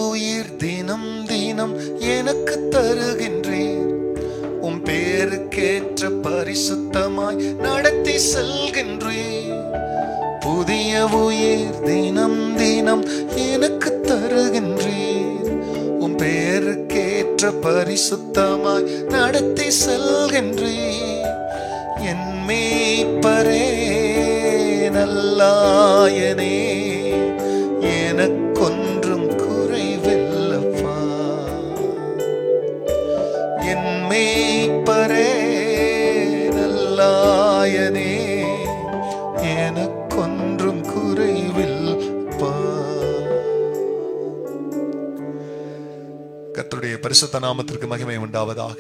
உயிர் தினம் தினம் எனக்கு தருகின்றீர். உம் பேருக்கேற்ற பரிசுத்தமாய் நடத்தி செல்கின்றீர். புதிய உயிர் தினம் தினம் எனக்கு தருகின்றீர். உம் பேருக்கேற்ற பரிசுத்தமாய் நடத்தி செல்கின்றீர். என் மேய்ப்பரே நல்லாயனே, எனக்கொன்றும் குறைவில்லப்பா. என் மேய்ப்பரே நல்லாயனே, எனக்கொன்றும் குறைவில்லப்பா. கர்த்தருடைய பரிசுத்த நாமத்திற்கு மகிமை உண்டாவதாக.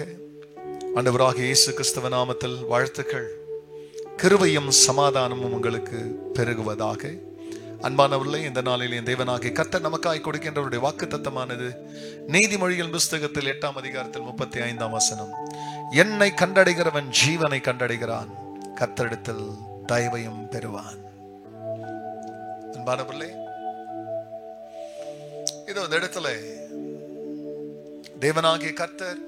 ஆண்டவராகிய இயேசு கிறிஸ்துவ நாமத்தில் வாழ்த்துக்கள். கிருபையும் சமாதானமும் உங்களுக்கு பெருகுவதாக. அன்பானவர்களே, இந்த நாளில் என் தேவனாகிய கர்த்தர் நமக்காய் கொடுக்கின்றவருடைய வாக்குத்தத்தமானது நீதிமொழிகள் புஸ்தகத்தில் 8ஆம் அதிகாரத்தில் 35ஆம் வசனம். என்னை கண்டடைகிறவன் ஜீவனை கண்டடைகிறான், கர்த்தரிடத்தில் தயவையும் பெறுவான். அன்பானவர்களே, இதோ இந்த இடத்துல தேவனாகிய கர்த்தர்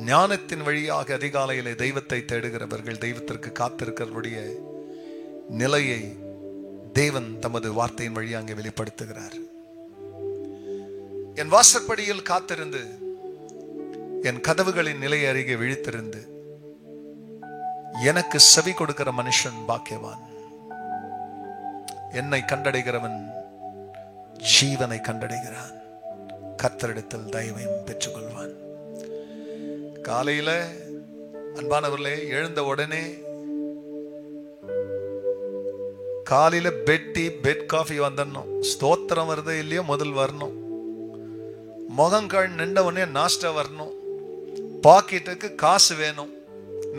ஞானத்தின் வழியாக அதிகாலையிலே தெய்வத்தை தேடுகிறவர்கள், தெய்வத்திற்கு காத்திருக்கிறவருடைய நிலையை தேவன் தமது வார்த்தையின் வழி அங்கே வெளிப்படுத்துகிறார். என் வாசற்படியில் காத்திருந்து, என் கதவுகளின் நிலை அருகே விழித்திருந்து எனக்கு செவி கொடுக்கிற மனுஷன் பாக்கியவான். என்னை கண்டடைகிறவன் ஜீவனை கண்டடைகிறான், கர்த்தரிடத்தில் தயவையும் பெற்றுக்கொள்வான். காலையில அன்பானவர்களே, எழுந்த உடனே காலையில பெட் காஃபி வந்துடணும். ஸ்தோத்திரம் வருது இல்லையோ முதல் வரணும். முகங்கால் நின்ற உடனே நாஸ்டா வரணும். பாக்கெட்டுக்கு காசு வேணும்,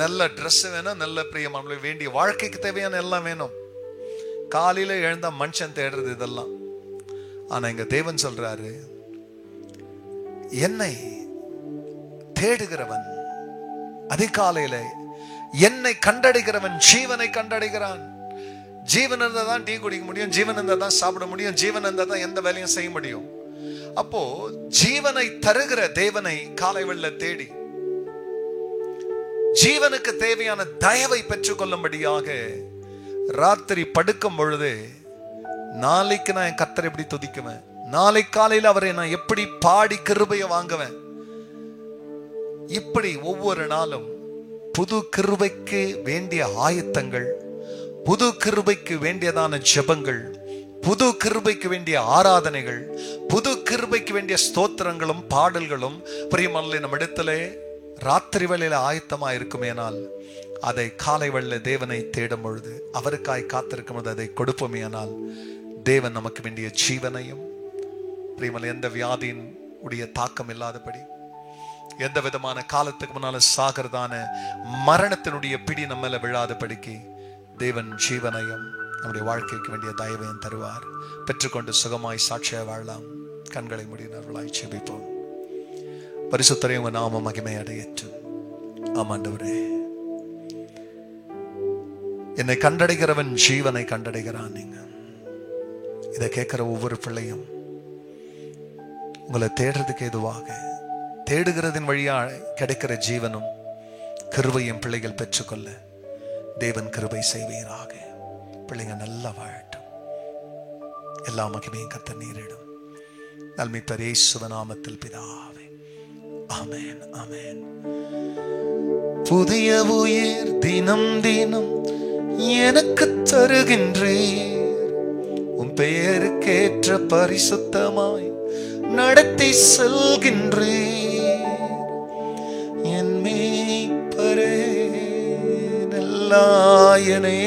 நல்ல ட்ரெஸ் வேணும், நல்ல பிரியமான வேண்டிய வாழ்க்கைக்கு தேவையான எல்லாம் வேணும். காலையில எழுந்தா மனுஷன் தேடுறது இதெல்லாம். ஆனா இங்க தேவன் சொல்றாரு, என்னை தேடுகிறவன், அதிகாலையில என்னை கண்டடைகிறவன் ஜீவனை கண்டடைகிறான். ஜீவன் இருந்தா தான் டீ குடிக்க முடியும், ஜீவன் இருந்தா தான் சாப்பிட முடியும், ஜீவன் இருந்தா தான் எந்த வேலையும் செய்ய முடியும். அப்போ ஜீவனை தருகிற தேவனை காலை வெள்ள தேடி ஜீவனுக்கு தேவையான தயவை பெற்றுக் கொள்ளும்படியாக ராத்திரி படுக்கும் பொழுது, நாளைக்கு நான் என் கர்த்தரை எப்படி துதிக்குவேன், நாளை காலையில் அவரை நான் எப்படி பாடி கிருபையை வாங்குவேன். இப்படி ஒவ்வொரு நாளும் புது கிருபைக்கு வேண்டிய ஆயத்தங்கள், புது கிருபைக்கு வேண்டியதான ஜெபங்கள், புது கிருபைக்கு வேண்டிய ஆராதனைகள், புது கிருபைக்கு வேண்டிய ஸ்தோத்திரங்களும் பாடல்களும் பிரியமல்ல நம்ம இடத்துல ராத்திரி வேளையில ஆயத்தமா இருக்குமேனால், அதை காலை வேளையில தேவனை தேடும் பொழுது, அவருக்காய் காத்திருக்கும் போது அதை கொடுப்போமேனால், தேவன் நமக்கு வேண்டிய ஜீவனையும் பிரியமல்ல எந்த வியாதியின் உடைய தாக்கம் இல்லாதபடி, எந்த விதமான காலத்துக்கு முன்னால சாகிறதான மரணத்தினுடைய பிடி நம்ம மேல விழாதபடிக்கு தேவன் ஜீவனையும் நம்முடைய வாழ்க்கைக்கு வேண்டிய தயவையும் தருவார். பெற்றுக்கொண்டு சுகமாய் சாட்சியாய் வாழலாம். கண்களை மூடினவர்களாய் ஜெபிப்போம். பரிசுத்தரே, உங்க நாம மகிமை அடையட்டும். ஆமாண்டவரே, என்னை கண்டடைகிறவன் ஜீவனை கண்டடைகிறான். நீங்க இதை கேட்கிற ஒவ்வொரு பிள்ளையும் உங்களை தேடுறதுக்கு எதுவாக, தேடுகிறதின் வழியா கிடைக்கிற ஜீவனும் கிருபையும் பிள்ளைகள் பெற்றுக்கொள்ள தேவன் கிருபை செய்வீராக. பிள்ளைங்க நல்லா வாழட்டும். எல்லா மகிமையும் கர்த்தர் நீரிடும். நல்மீட்பர் இயேசு நாமத்தில் பிதாவே, ஆமென், ஆமென். புதிய உயிர் தினம் தினம் எனக்கு தருகின்றீர். உம் பெயருக்கேற்ற பரிசுத்தமாய் நடத்தி செல்கின்றீர். என் மேய்ப்பரே நல்லாயனே,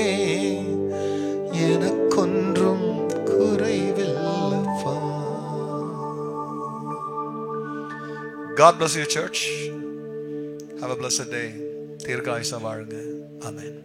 எனக்கொன்றும் குறைவில்லப்பா. God bless you, church. Have a blessed day. தீர்க்காயுசா வாழுங்க. ஆமென்.